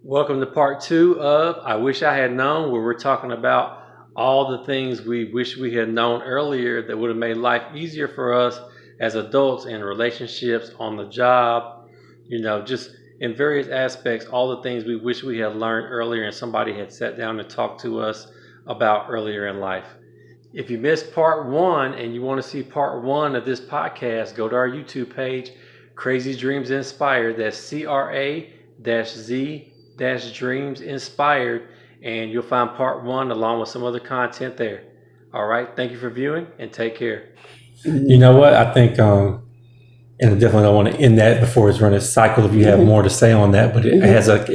Welcome to part two of I Wish I Had Known, where we're talking about all the things we wish we had known earlier that would have made life easier for us as adults in relationships, on the job, just in various aspects, all the things we wish we had learned earlier and somebody had sat down and talked to us about earlier in life. If you missed part one and you want to see part one of this podcast, go to our YouTube page, Cra-Z-Dreams Inspired. That's Cra-Z-Dreams Inspired, and you'll find part one along with some other content there. All right. Thank you for viewing and take care. You know what? I think, and I definitely don't want to end that before it's run its cycle if you have more to say on that, but it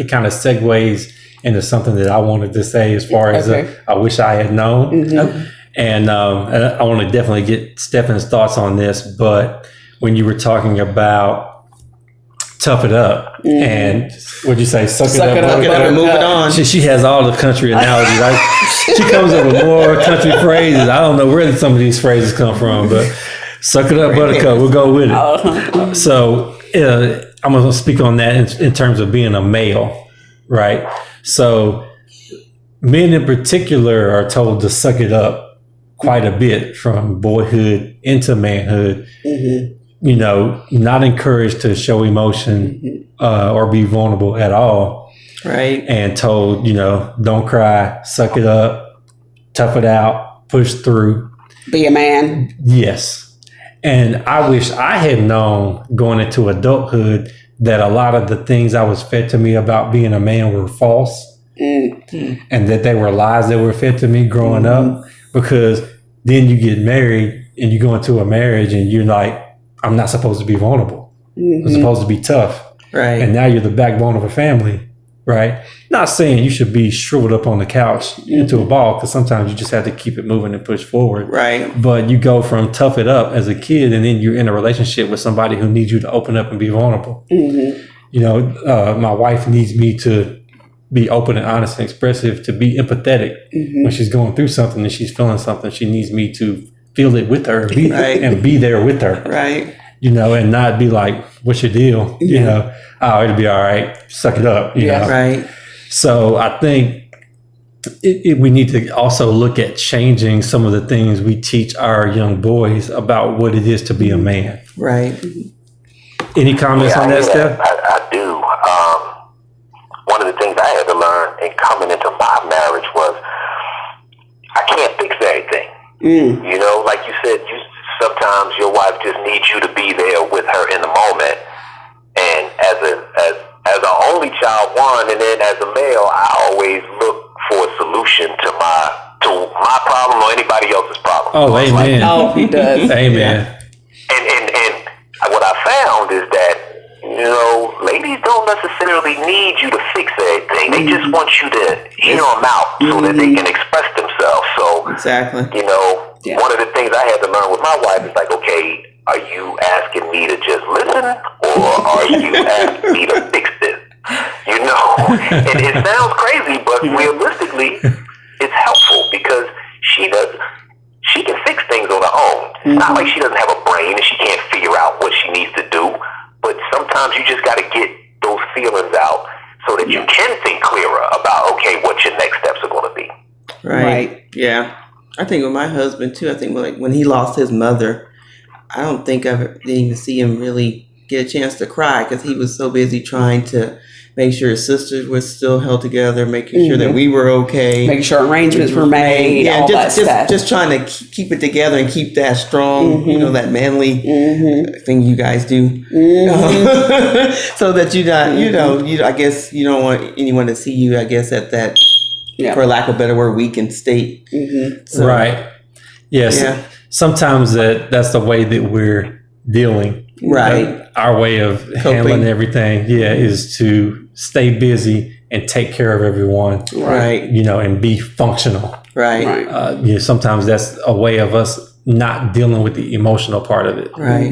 kind of segues into something that I wanted to say as far as I wish I had known. And I want to definitely get Stefan's thoughts on this, but when you were talking about tough it up and what'd you say, suck it up and move it on. She has all the country analogies. She comes up with more country phrases. I don't know where some of these phrases come from, but suck it up, buttercup. We'll go with it. So I'm going to speak on that in terms of being a male, right? So men in particular are told to suck it up quite a bit from boyhood into manhood. Not encouraged to show emotion or be vulnerable at all. Right. And told, don't cry, suck it up, tough it out, push through. Be a man. Yes. And I wish I had known going into adulthood that a lot of the things I was fed to me about being a man were false. And that they were lies that were fed to me growing up, because then you get married and you go into a marriage and you're like, I'm not supposed to be vulnerable. I'm supposed to be tough. Right. And now you're the backbone of a family, right? Not saying you should be shriveled up on the couch into a ball, because sometimes you just have to keep it moving and push forward. Right. But you go from tough it up as a kid, and then you're in a relationship with somebody who needs you to open up and be vulnerable. My wife needs me to be open and honest and expressive, to be empathetic when she's going through something and she's feeling something. She needs me to feel it with her and be there with her. Right. And not be like, what's your deal? Oh, it'll be all right. Suck it up. You know? Right. So I think we need to also look at changing some of the things we teach our young boys about what it is to be a man. Right. Any comments on that, Steph? I do. One of the things I had to learn in coming into my marriage was I can't fix everything. Like you said, sometimes your wife just needs you to be there with her in the moment. And as an only child, and then as a male, I always look for a solution to my problem or anybody else's problem. Oh, amen. He does. Amen. And what I found is that, ladies don't necessarily need you to fix everything. They just want you to hear them out so that they can express themselves. So, exactly. One of the things I had to learn with my wife is like, okay, are you asking me to just listen, or are you asking me to fix this? And it sounds crazy, but realistically, it's helpful because she can fix things on her own. It's not like she doesn't have a brain and she can't figure out what she needs to do. But sometimes you just got to get those feelings out so that you can think clearer about, okay, what your next steps are going to be. Right. Yeah. I think with my husband too, I think when he lost his mother, I don't think I didn't even see him really get a chance to cry, because he was so busy trying to make sure his sisters were still held together, making sure that we were okay. Making sure arrangements were made, all that stuff. Just trying to keep it together and keep that strong, that manly thing you guys do. So that I guess you don't want anyone to see you, I guess, at that, for lack of a better word, weakened state. So, right. Yes. Yeah. Sometimes that's the way that we're dealing. Right. Our way of handling everything, is to stay busy and take care of everyone. Right. And be functional. Right. Sometimes that's a way of us not dealing with the emotional part of it. Right.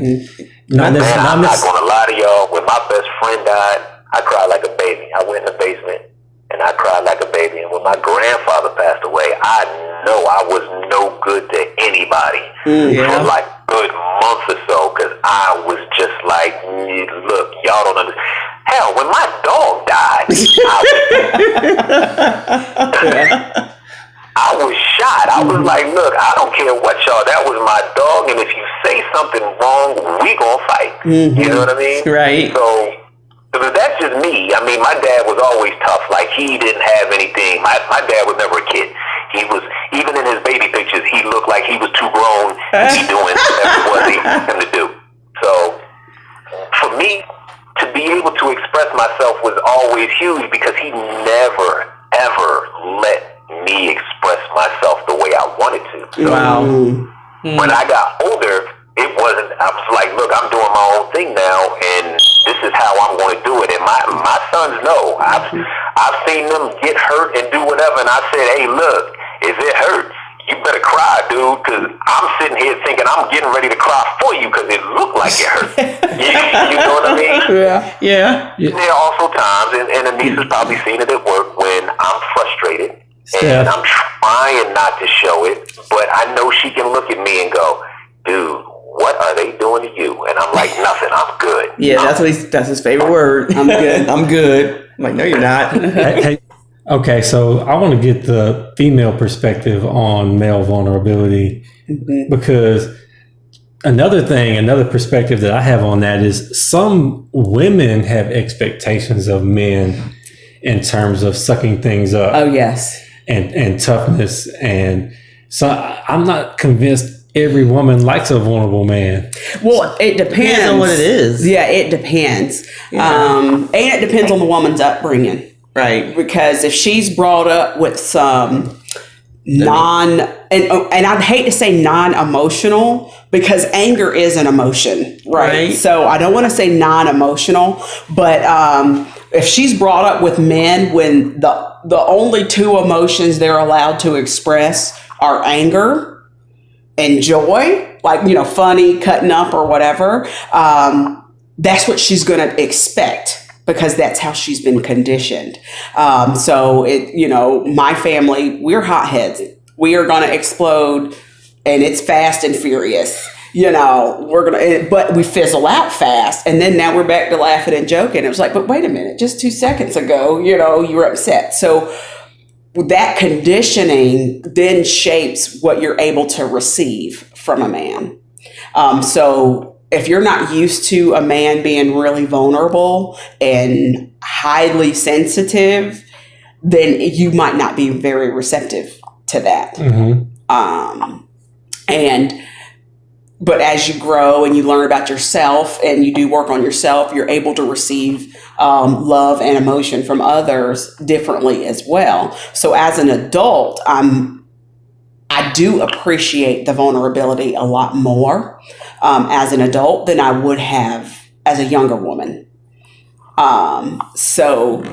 I'm not going to lie to y'all. When my best friend died, I cried like a baby. I went in the basement and I cried like a baby. And when my grandfather passed away, I know I was no good to anybody for like good months or so, because I was just like, look, y'all don't understand. Hell, when my dog died, I was I was shot. I was like, look, I don't care what y'all. That was my dog, and if you say something wrong, we gonna fight. You know what I mean? Right. So that's just me. I mean, my dad was always tough. Like, he didn't have anything. My dad was never a kid. He was, even in his baby pictures, he looked like he was too grown to be doing what they asked him to do. So for me, to be able to express myself was always huge, because he never, ever let me express myself the way I wanted to. So Wow. when I got older, it wasn't, I was like, look, I'm doing my own thing now, and this is how I'm going to do it. And my sons know. I've seen them get hurt and do whatever, and I said, hey, look, if it hurts, you better cry, dude, because I'm sitting here thinking I'm getting ready to cry for you because it looked like it hurt. You know what I mean? Yeah. There are also times, and Anissa's probably seen it at work, when I'm frustrated, and I'm trying not to show it, but I know she can look at me and go, dude, what are they doing to you? And I'm like, nothing, I'm good. Yeah, that's his favorite word. I'm good. I'm good. I'm like, no, you're not. Hey, okay, so I want to get the female perspective on male vulnerability, because another perspective that I have on that is some women have expectations of men in terms of sucking things up. Oh, yes. And toughness. And so I'm not convinced every woman likes a vulnerable man. Well, it depends on what it is. Yeah, it depends. Yeah. And it depends on the woman's upbringing. Right. Because if she's brought up with some and I'd hate to say non-emotional, because anger is an emotion, right? So I don't want to say non-emotional, but if she's brought up with men when the only two emotions they're allowed to express are anger and joy, like, funny, cutting up or whatever, that's what she's going to expect, because that's how she's been conditioned. So my family, we're hotheads. We are going to explode, and it's fast and furious. But we fizzle out fast, and then now we're back to laughing and joking. It was like, but wait a minute, just 2 seconds ago, you were upset. So that conditioning then shapes what you're able to receive from a man. So if you're not used to a man being really vulnerable and highly sensitive, then you might not be very receptive to that. But as you grow and you learn about yourself and you do work on yourself, you're able to receive love and emotion from others differently as well. So as an adult, I do appreciate the vulnerability a lot more as an adult than I would have as a younger woman. So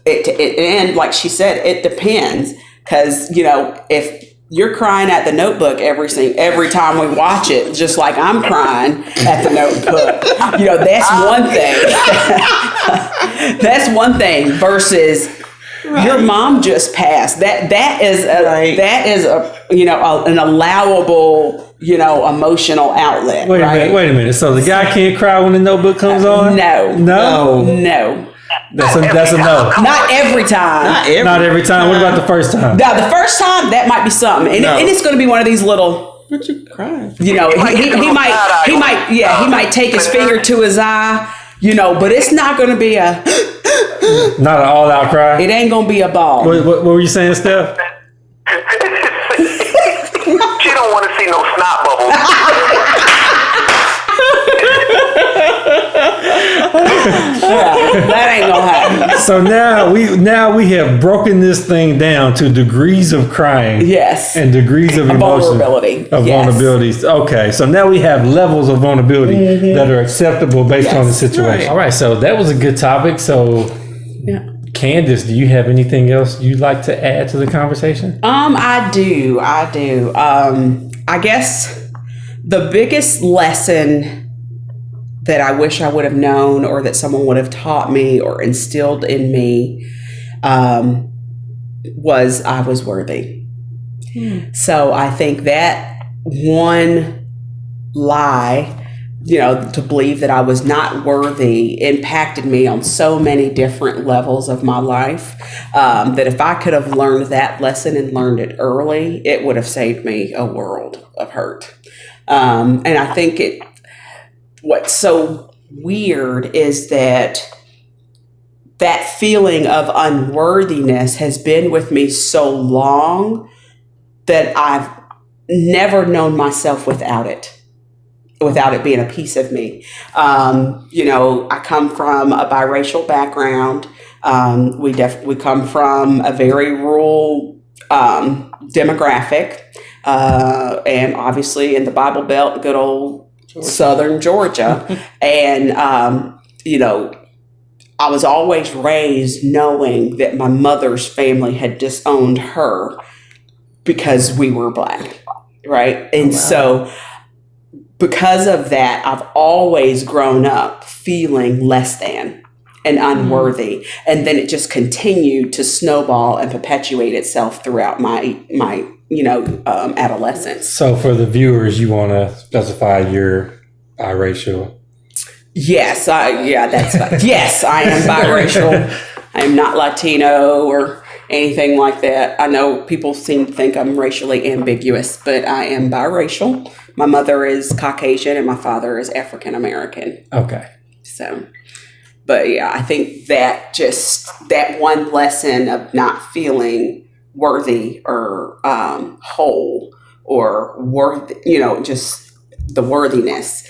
and like she said, it depends, because if you're crying at the Notebook every time we watch it, just like I'm crying at the Notebook, that's one thing. That's one thing versus your mom just passed. That is an allowable emotional outlet. Wait a minute. So the guy can't cry when the Notebook comes on? No. That's a no. Not every time. Not every time. What about the first time? Now, the first time, that might be something, and it's going to be one of these little. What you crying? He might take his finger to his eye, but it's not going to be a. Not an all-out cry. It ain't going to be a ball. What were you saying, Steph? She don't want to see no snot bubbles. That ain't gonna happen. So now we have broken this thing down to degrees of crying. Yes. And degrees of emotion. Vulnerability. Okay. So now we have levels of vulnerability that are acceptable based on the situation. Right. All right. So that was a good topic. So Candace, do you have anything else you'd like to add to the conversation? I do. I guess the biggest lesson that I wish I would have known, or that someone would have taught me or instilled in me, was I was worthy. So I think that one lie to believe that I was not worthy impacted me on so many different levels of my life, that if I could have learned that lesson and learned it early, it would have saved me a world of hurt. And I think what's so weird is that feeling of unworthiness has been with me so long that I've never known myself without it being a piece of me. I come from a biracial background. We come from a very rural demographic, and obviously in the Bible Belt, good old Southern Georgia. And, I was always raised knowing that my mother's family had disowned her because we were Black, right? And so because of that, I've always grown up feeling less than and unworthy. And then it just continued to snowball and perpetuate itself throughout my adolescence. So for the viewers, you want to specify you're biracial? Yes, that's fine. Yes, I am biracial. I am not Latino or anything like that. I know people seem to think I'm racially ambiguous, but I am biracial. My mother is Caucasian and my father is African American. Okay. So, but yeah, I think that one lesson of not feeling worthy or whole or worthy, just the worthiness,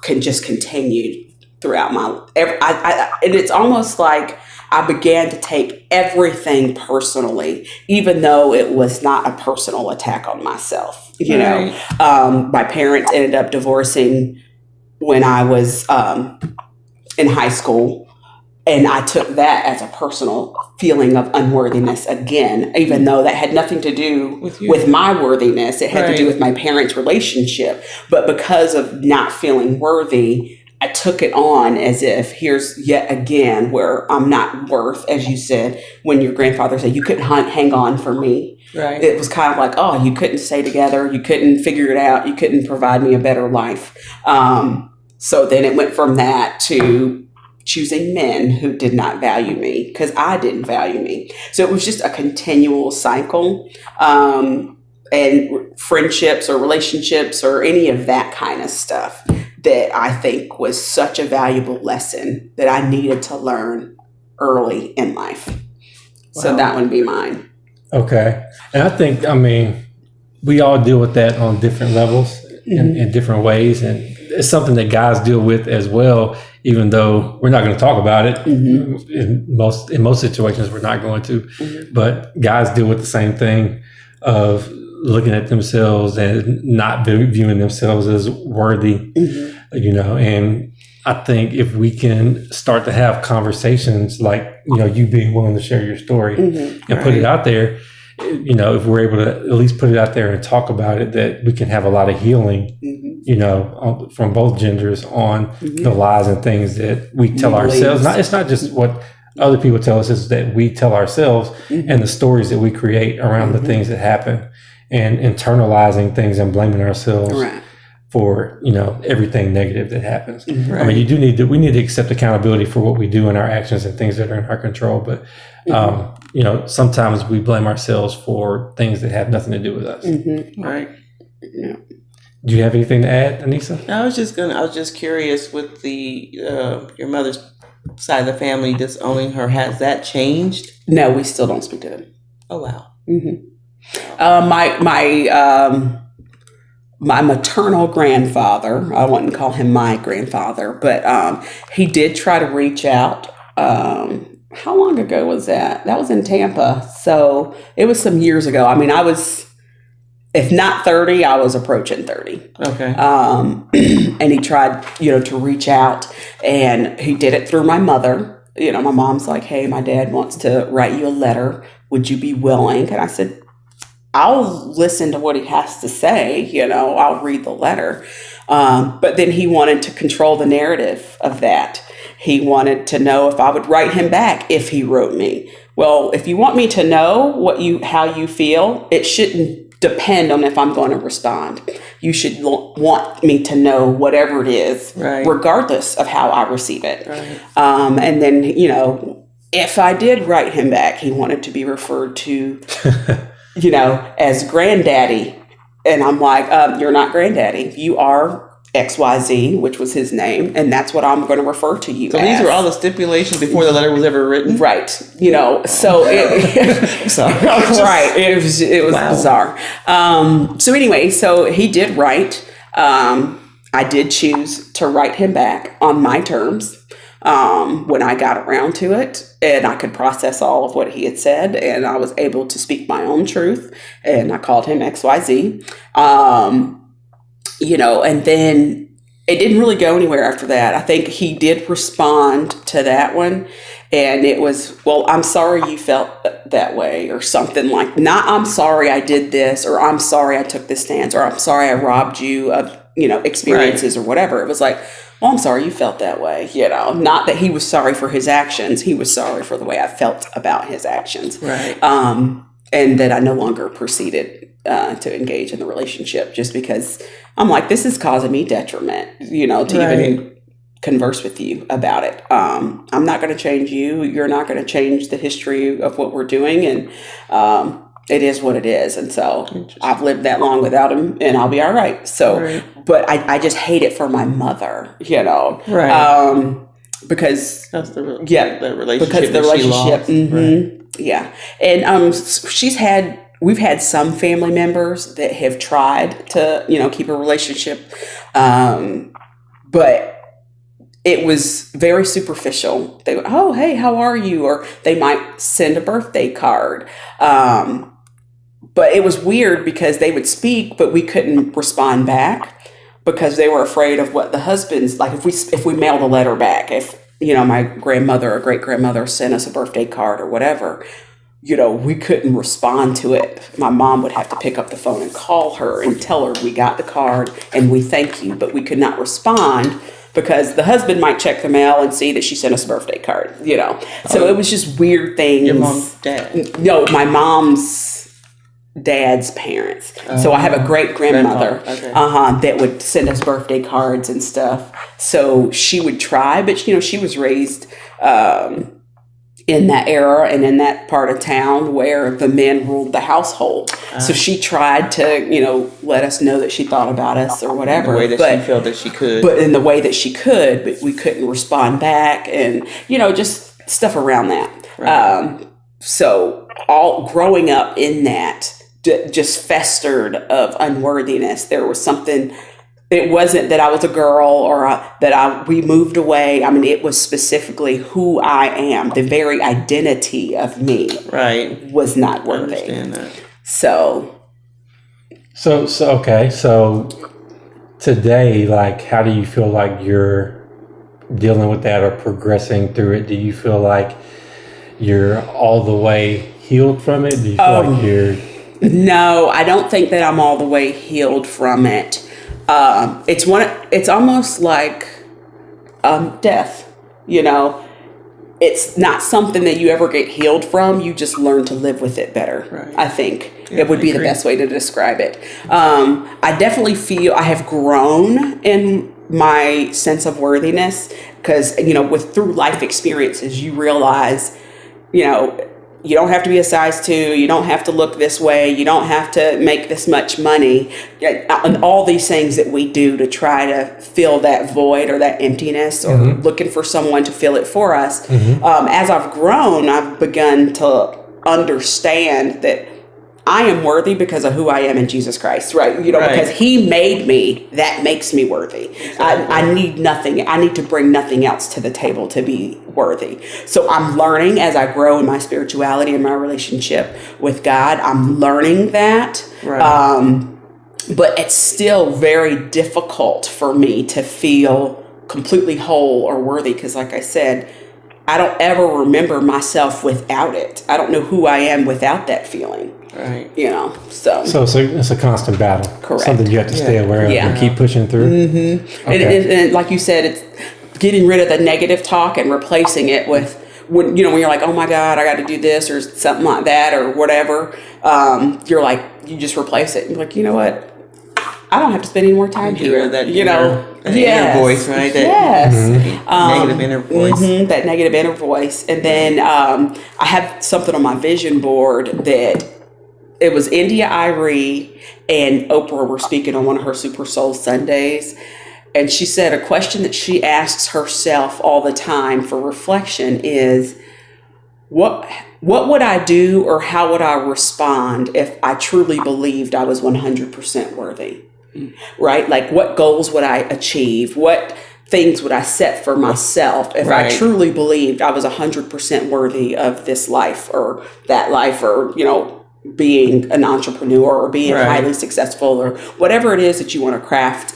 can just continue throughout and it's almost like I began to take everything personally, even though it was not a personal attack on myself. My parents ended up divorcing when I was in high school, and I took that as a personal feeling of unworthiness again, even though that had nothing to do with my worthiness. It had to do with my parents' relationship. But because of not feeling worthy, I took it on as if here's yet again where I'm not worth, as you said, when your grandfather said you couldn't hang on for me. Right. It was kind of like, oh, you couldn't stay together. You couldn't figure it out. You couldn't provide me a better life. So then it went from that to choosing men who did not value me because I didn't value me. So it was just a continual cycle. And friendships or relationships or any of that kind of stuff that I think was such a valuable lesson that I needed to learn early in life. Wow. So that would be mine. Okay. And I think, we all deal with that on different levels in different ways. And it's something that guys deal with as well, even though we're not going to talk about it. In most situations, we're not going to. But guys deal with the same thing of looking at themselves and not viewing themselves as worthy, and I think if we can start to have conversations like, you being willing to share your story and put it out there, if we're able to at least put it out there and talk about it, that we can have a lot of healing, from both genders on the lies and things that we tell ourselves. It's not just what other people tell us, is that we tell ourselves and the stories that we create around the things that happen, and internalizing things and blaming ourselves for, everything negative that happens. We need to accept accountability for what we do in our actions and things that are in our control. But, sometimes we blame ourselves for things that have nothing to do with us. Right. Yeah. Do you have anything to add, Anissa? I was just curious with the, your mother's side of the family disowning her. Has that changed? No, we still don't speak to them. Oh, wow. My maternal grandfather, I wouldn't call him my grandfather, but he did try to reach out. How long ago was that? That was in Tampa. So it was some years ago. I was, if not 30, I was approaching 30. Okay. And he tried, to reach out, and he did it through my mother. My mom's like, hey, my dad wants to write you a letter. Would you be willing? And I said, I'll listen to what he has to say, I'll read the letter. But then he wanted to control the narrative of that. He wanted to know if I would write him back if he wrote me. Well, if you want me to know how you feel, it shouldn't depend on if I'm going to respond. You should want me to know whatever it is, regardless of how I receive it. Right. And then, you know, if I did write him back, he wanted to be referred to, you know, as granddaddy. And I'm like, you're not granddaddy. You are XYZ, which was his name, and that's what I'm going to refer to you as. These were all the stipulations before the letter was ever written? Right. You know, so I'm sorry. Right. It was bizarre. So anyway, so he did write. I did choose to write him back on my terms when I got around to it, and I could process all of what he had said, and I was able to speak my own truth, and I called him XYZ. You know, and then it didn't really go anywhere after that. I think he did respond to that one, and it was, well, I'm sorry you felt that way, or something like, not I'm sorry I did this, or I'm sorry I took this stance, or I'm sorry I robbed you of, you know, experiences or whatever. It was like, well, I'm sorry you felt that way, you know, not that he was sorry for his actions. He was sorry for the way I felt about his actions. Right. And that I no longer proceeded to engage in the relationship, just because I'm like, this is causing me detriment, you know, to even converse with you about it. I'm not going to change you. You're not going to change the history of what we're doing. And it is what it is. And so I've lived that long without him, and I'll be all right. So, but I just hate it for my mother, you know. Right. Because that's the relationship. Because the relationship. Mm-hmm. Yeah. And we've had some family members that have tried to, you know, keep a relationship. But it was very superficial. They go, oh, hey, how are you? Or they might send a birthday card. But it was weird because they would speak, but we couldn't respond back because they were afraid of what the husbands, like if we mailed a letter back, if, you know, my grandmother or great grandmother sent us a birthday card or whatever, you know, we couldn't respond to it. My mom would have to pick up the phone and call her and tell her we got the card and we thank you, but we could not respond because the husband might check the mail and see that she sent us a birthday card, you know. So it was just weird things. Your mom's dad? No, my mom's dad's parents. So I have a great grandmother that would send us birthday cards and stuff. So she would try, but, you know, she was raised in that era and in that part of town where the men ruled the household. So she tried to, you know, let us know that she thought about us or whatever. The way that she felt that she could. But in the way that she could, but we couldn't respond back and, you know, just stuff around that. Right. So all growing up in that just festered of unworthiness. There was something. It wasn't that I was a girl or we moved away. I mean, it was specifically who I am. The very identity of me was not worthy. I understand that. So okay. So today, like, how do you feel like you're dealing with that or progressing through it? Do you feel like you're all the way healed from it? Do you feel like you're... No, I don't think that I'm all the way healed from it. It's almost like death, you know. It's not something that you ever get healed from. You just learn to live with it better. Right. I think it would be the best way to describe it. I definitely feel I have grown in my sense of worthiness because, you know, through life experiences, you realize, you know, you don't have to be a size 2. You don't have to look this way. You don't have to make this much money. And all these things that we do to try to fill that void or that emptiness or looking for someone to fill it for us. As I've grown, I've begun to understand that I am worthy because of who I am in Jesus Christ, right? You know, because He made me, that makes me worthy. Exactly. I need nothing. I need to bring nothing else to the table to be worthy. So I'm learning as I grow in my spirituality and my relationship with God. I'm learning that. Right. But it's still very difficult for me to feel completely whole or worthy because, like I said, I don't ever remember myself without it. I don't know who I am without that feeling. Right. You know, so it's a constant battle. Correct. Something you have to stay aware of and keep pushing through. Mm-hmm. Okay. And like you said, it's getting rid of the negative talk and replacing it with when you're like, oh my God, I got to do this or something like that or whatever. You're like, you just replace it. You're like, you know what? I don't have to spend any more time here. That inner voice, right? Negative inner voice. That negative inner voice. And then I have something on my vision board that it was India Irie and Oprah were speaking on one of her Super Soul Sundays. And she said a question that she asks herself all the time for reflection is, what would I do or how would I respond if I truly believed I was 100% worthy? Right? Like, what goals would I achieve? What things would I set for myself if I truly believed I was 100% worthy of this life or that life, or, being an entrepreneur or being highly successful or whatever it is that you want to craft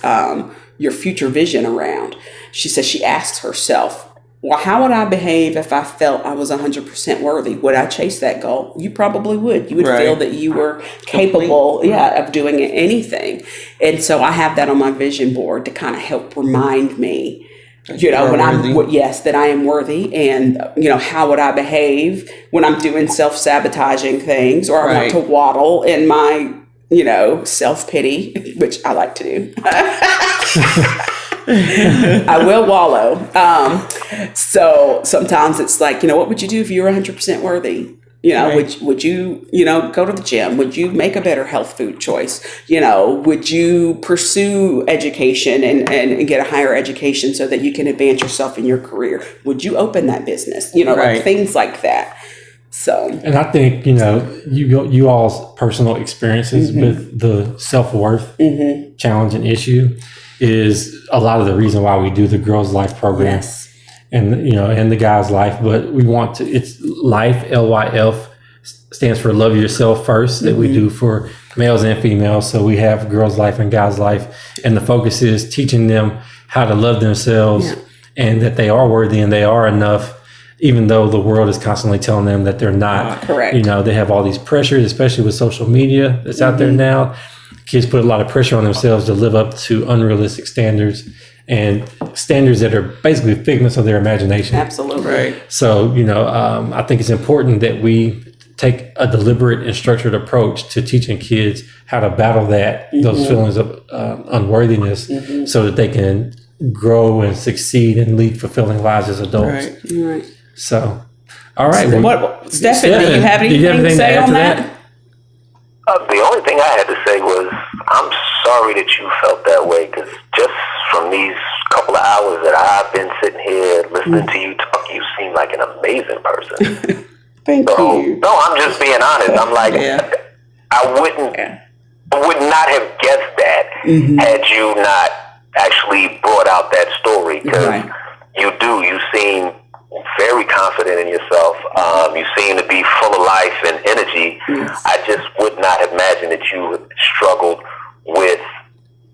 your future vision around. She says she asks herself, well, how would I behave if I felt I was 100% worthy? Would I chase that goal? You probably would. You would feel that you were capable, of doing anything. And so I have that on my vision board to kind of help remind me, that I am worthy, and how would I behave when I'm doing self-sabotaging things, or I want to waddle in my self-pity, which I like to do. I will wallow. So sometimes it's like, what would you do if you were 100% worthy? Would you, go to the gym? Would you make a better health food choice? Would you pursue education and get a higher education so that you can advance yourself in your career? Would you open that business? Like things like that. So, and I think, you all's personal experiences with the self-worth challenge and issue is a lot of the reason why we do the Girls Life program. Yes. And, and the Guys Life, but we want to, it's Life, LYF, stands for Love Yourself First, that we do for males and females. So we have Girls Life and Guys Life, and the focus is teaching them how to love themselves and that they are worthy and they are enough, even though the world is constantly telling them that they're not. Correct. They have all these pressures, especially with social media that's out there now. Kids put a lot of pressure on themselves to live up to unrealistic standards, and standards that are basically figments of their imagination. Absolutely. Right. So, I think it's important that we take a deliberate and structured approach to teaching kids how to battle those feelings of unworthiness so that they can grow and succeed and lead fulfilling lives as adults. Right. So, all right. Stephen, do you have anything to say on that? The only thing I had to say was, I'm sorry that you felt that way, because just from these couple of hours that I've been sitting here listening to you talk, you seem like an amazing person. Thank you. No, I'm just being honest. I'm like, I would not have guessed that had you not actually brought out that story, because you seem very confident in yourself. You seem to be full of life and energy. Yes. I just would not have imagined that you struggled with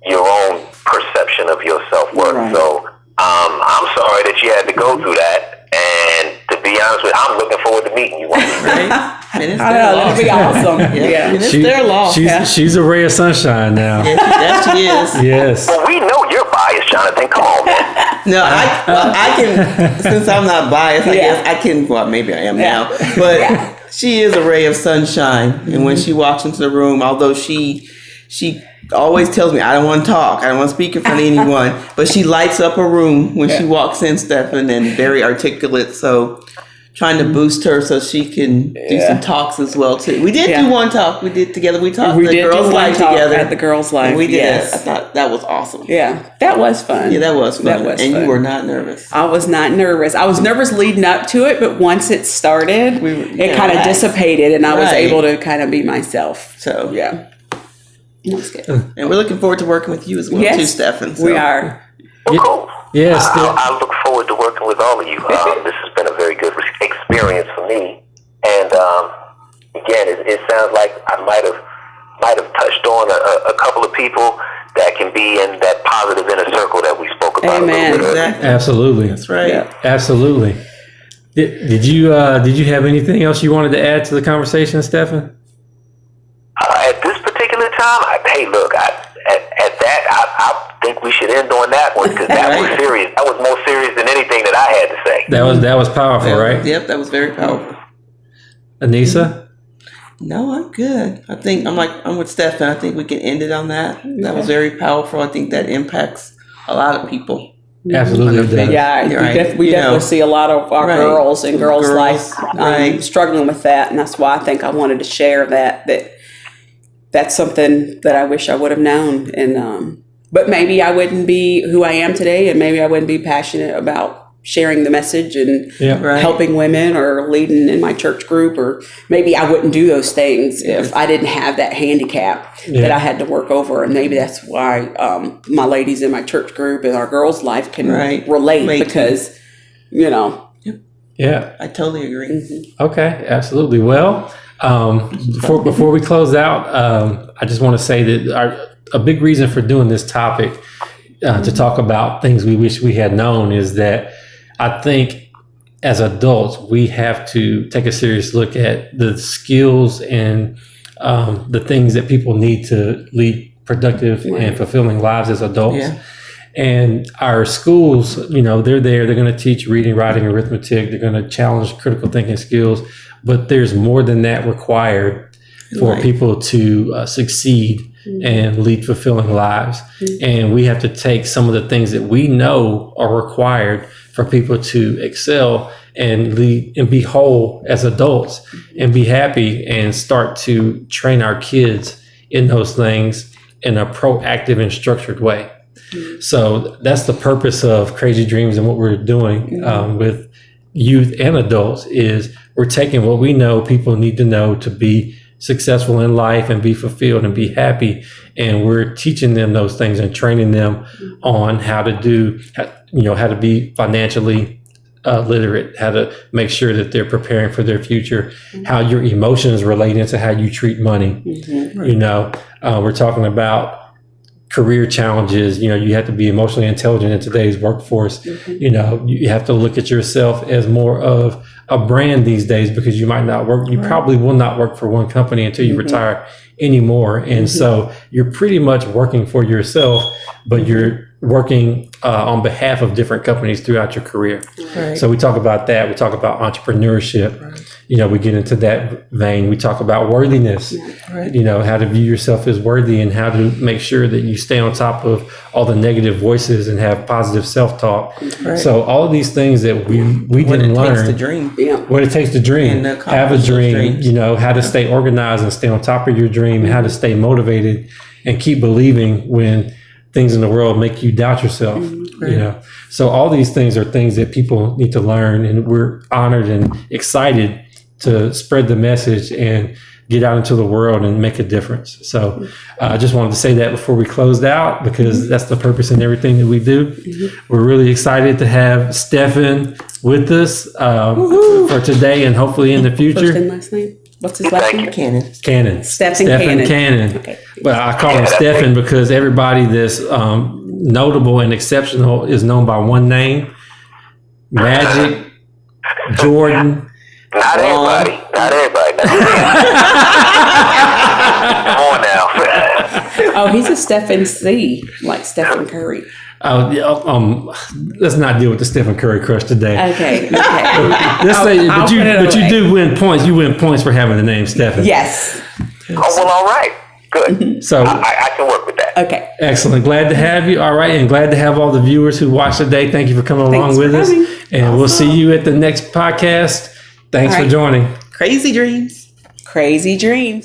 your own perception of your self-worth. So I'm sorry that you had to go through that. And to be honest with you, I'm looking forward to meeting you one day. That'd be awesome. It's their loss. She's a ray of sunshine now. Yes, she is. Yes. Well, we know you're biased, Jonathan. Come on, man. No, I can, since I'm not biased, I guess I can, well, maybe I am now, but she is a ray of sunshine. And when she walks into the room, although she always tells me, I don't want to talk, I don't want to speak in front of anyone, but she lights up a room when she walks in, Stephen, and very articulate. So trying to boost her so she can do some talks as well too. We did do one talk. We did together. We talked the Girls Life together at the Girls Life. We did. I thought that was awesome. Yeah, that was fun. Yeah, that was fun. That was and fun. You were not nervous. I was not nervous. I was nervous leading up to it, but once it started, it kind of dissipated, and I was able to kind of be myself. So that was good. And we're looking forward to working with you as well too, Stephen. So. We are. Cool. Yes. I look forward to working with all of you. This has been a very good experience for me. And again, it sounds like I might have touched on a couple of people that can be in that positive inner circle that we spoke about. Amen. Exactly. Absolutely. That's right. Yeah. Absolutely. Did you have anything else you wanted to add to the conversation, Stephen? At this particular time, I think we should end on that one, because that was serious. That was more serious than anything that I had to say. That was powerful, right? Yep, that was very powerful. Anissa? No, I'm good. I think I'm with Stefan. I think we can end it on that. That was very powerful. I think that impacts a lot of people. Absolutely. It does. Yeah, we definitely see a lot of our girls and girls' life struggling with that, and that's why I think I wanted to share that's something that I wish I would have known. And but maybe I wouldn't be who I am today, and maybe I wouldn't be passionate about sharing the message and helping women or leading in my church group, or maybe I wouldn't do those things if I didn't have that handicap that I had to work over. And maybe that's why my ladies in my church group and our girls' life can relate because, you know. Yeah. I totally agree. Mm-hmm. Okay, absolutely. Well, before we close out, I just want to say that a big reason for doing this topic to talk about things we wish we had known is that I think as adults, we have to take a serious look at the skills and the things that people need to lead productive and fulfilling lives as adults. Yeah. And our schools, they're there. They're going to teach reading, writing, arithmetic. They're going to challenge critical thinking skills. But there's more than that required for people to succeed and lead fulfilling lives. And we have to take some of the things that we know are required for people to excel and lead and be whole as adults and be happy and start to train our kids in those things in a proactive and structured way. So that's the purpose of Cra-Z-Dreams and what we're doing with youth and adults is we're taking what we know people need to know to be successful in life and be fulfilled and be happy. And we're teaching them those things and training them on how to be financially literate, how to make sure that they're preparing for their future, how your emotions relate into how you treat money. We're talking about career challenges. You have to be emotionally intelligent in today's workforce. You have to look at yourself as more of a brand these days because you might not work. You probably will not work for one company until you retire anymore. And so you're pretty much working for yourself, but you're working on behalf of different companies throughout your career. So we talk about that. We talk about entrepreneurship. We get into that vein. We talk about worthiness, how to view yourself as worthy and how to make sure that you stay on top of all the negative voices and have positive self-talk. So all of these things that we didn't learn. What it takes to dream. Have a dream, how to stay organized and stay on top of your dream, and how to stay motivated and keep believing when things in the world make you doubt yourself. So all these things are things that people need to learn, and we're honored and excited to spread the message and get out into the world and make a difference. So I just wanted to say that before we closed out because that's the purpose in everything that we do. We're really excited to have Stefan with us for today and hopefully in the future. First and last name? What's his last name? Cannon. Stefan Cannon. Okay. Well, I call him Stefan because everybody that's notable and exceptional is known by one name. Magic, Jordan. Not everybody. Come on now. Oh, he's a Stephen C, like Stephen Curry. Let's not deal with the Stephen Curry crush today. Okay. Let's say, but you do win points. You win points for having the name Stephan. Yes. Oh, well, all right. Good. So I can work with that. Okay. Excellent. Glad to have you. All right. And glad to have all the viewers who watch today. Thank you for coming along with us. And we'll see you at the next podcast. Thanks for joining. Cra-Z-Dreams. Cra-Z-Dreams.